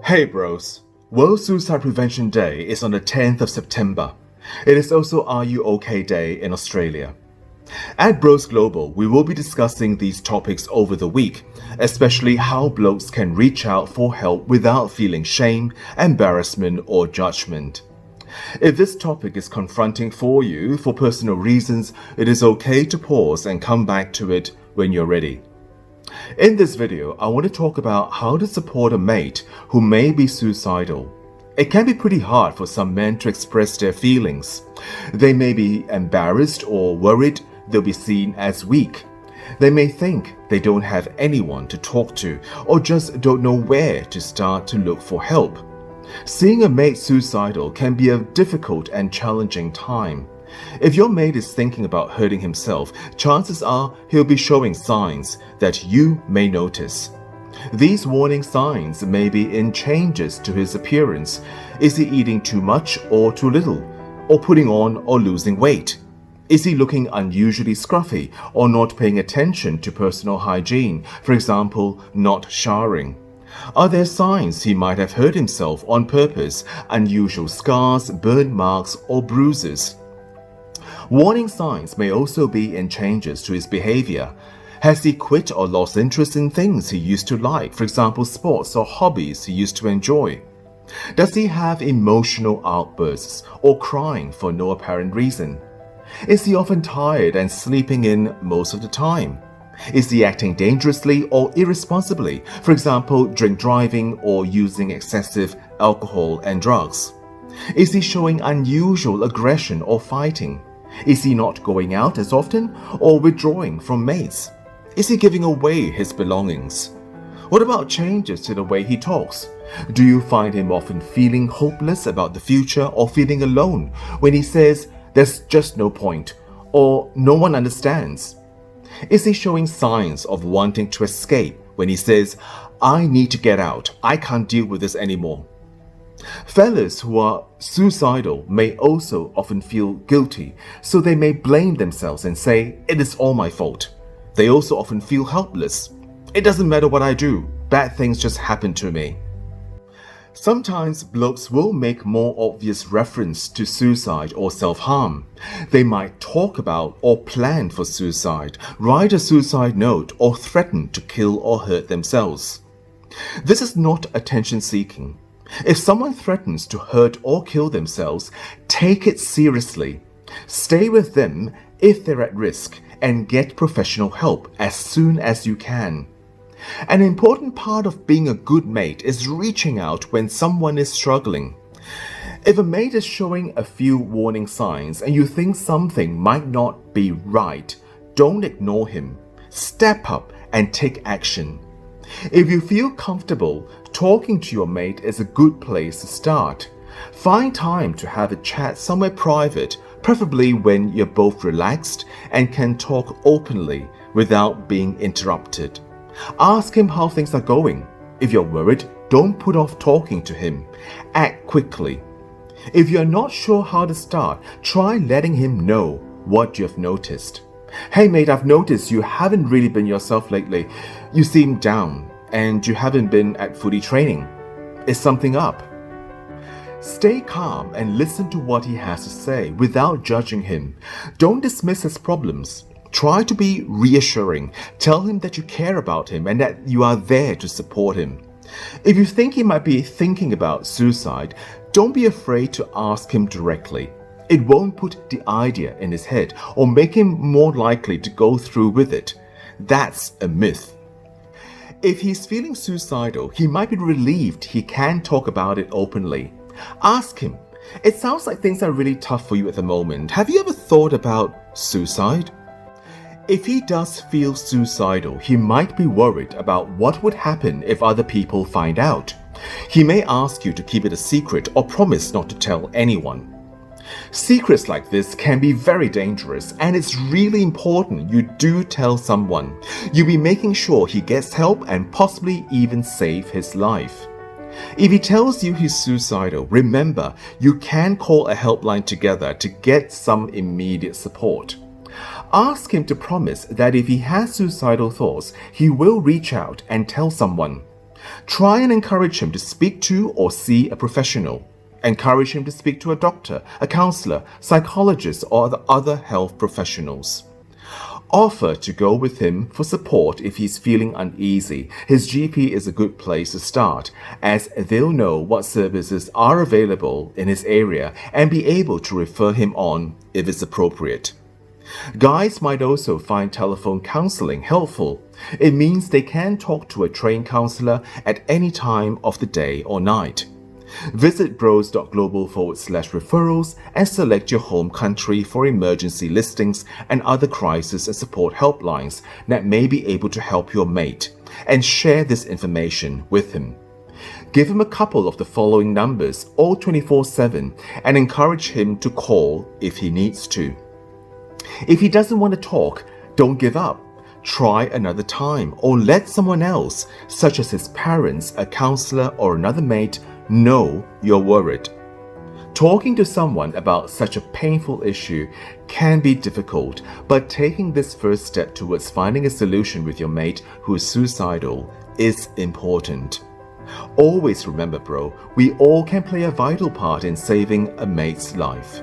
Hey bros, World Suicide Prevention Day is on the 10th of September. It is also RUOK Day in Australia. At Bros Global, we will be discussing these topics over the week, especially how blokes can reach out for help without feeling shame, embarrassment, or judgment. If this topic is confronting for you for personal reasons, it is okay to pause and come back to it when you're ready. In this video, I want to talk about how to support a mate who may be suicidal. It can be pretty hard for some men to express their feelings. They may be embarrassed or worried they'll be seen as weak. They may think they don't have anyone to talk to or just don't know where to start to look for help. Seeing a mate suicidal can be a difficult and challenging time. If your mate is thinking about hurting himself, chances are he'll be showing signs that you may notice. These warning signs may be in changes to his appearance. Is he eating too much or too little? Or putting on or losing weight? Is he looking unusually scruffy or not paying attention to personal hygiene, for example, not showering? Are there signs he might have hurt himself on purpose, unusual scars, burn marks, or bruises? Warning signs may also be in changes to his behavior. Has he quit or lost interest in things he used to like, for example, sports or hobbies he used to enjoy? Does he have emotional outbursts or crying for no apparent reason? Is he often tired and sleeping in most of the time? Is he acting dangerously or irresponsibly, for example, drink driving or using excessive alcohol and drugs? Is he showing unusual aggression or fighting? Is he not going out as often or withdrawing from mates? Is he giving away his belongings? What about changes to the way he talks? Do you find him often feeling hopeless about the future or feeling alone when he says there's just no point or no one understands? Is he showing signs of wanting to escape when he says, I need to get out, I can't deal with this anymore? Fellas who are suicidal may also often feel guilty, so they may blame themselves and say, it is all my fault. They also often feel helpless. It doesn't matter what I do, bad things just happen to me. Sometimes blokes will make more obvious reference to suicide or self-harm. They might talk about or plan for suicide, write a suicide note, or threaten to kill or hurt themselves. This is not attention-seeking. If someone threatens to hurt or kill themselves, take it seriously. Stay with them if they're at risk and get professional help as soon as you can. An important part of being a good mate is reaching out when someone is struggling. If a mate is showing a few warning signs and you think something might not be right, don't ignore him. Step up and take action. If you feel comfortable, talking to your mate is a good place to start. Find time to have a chat somewhere private, preferably when you're both relaxed and can talk openly without being interrupted. Ask him how things are going. If you're worried, don't put off talking to him. Act quickly. If you're not sure how to start, try letting him know what you've noticed. Hey mate, I've noticed you haven't really been yourself lately. You seem down and you haven't been at footy training. Is something up? Stay calm and listen to what he has to say without judging him. Don't dismiss his problems. Try to be reassuring. Tell him that you care about him and that you are there to support him. If you think he might be thinking about suicide, don't be afraid to ask him directly. It won't put the idea in his head or make him more likely to go through with it. That's a myth. If he's feeling suicidal, he might be relieved he can talk about it openly. Ask him, it sounds like things are really tough for you at the moment. Have you ever thought about suicide? If he does feel suicidal, he might be worried about what would happen if other people find out. He may ask you to keep it a secret or promise not to tell anyone. Secrets like this can be very dangerous, and it's really important you do tell someone. You'll be making sure he gets help and possibly even save his life. If he tells you he's suicidal, remember you can call a helpline together to get some immediate support. Ask him to promise that if he has suicidal thoughts, he will reach out and tell someone. Try and encourage him to speak to or see a professional. Encourage him to speak to a doctor, a counselor, psychologist, or other health professionals. Offer to go with him for support if he's feeling uneasy. His GP is a good place to start, as they'll know what services are available in his area and be able to refer him on if it's appropriate. Guys might also find telephone counseling helpful. It means they can talk to a trained counselor at any time of the day or night. Visit bros.global/referrals and select your home country for emergency listings and other crisis and support helplines that may be able to help your mate, and share this information with him. Give him a couple of the following numbers, all 24/7, and encourage him to call if he needs to. If he doesn't want to talk, don't give up. Try another time, or let someone else, such as his parents, a counselor, or another mate, know you're worried. Talking to someone about such a painful issue can be difficult, but taking this first step towards finding a solution with your mate who is suicidal is important. Always remember, bro, we all can play a vital part in saving a mate's life.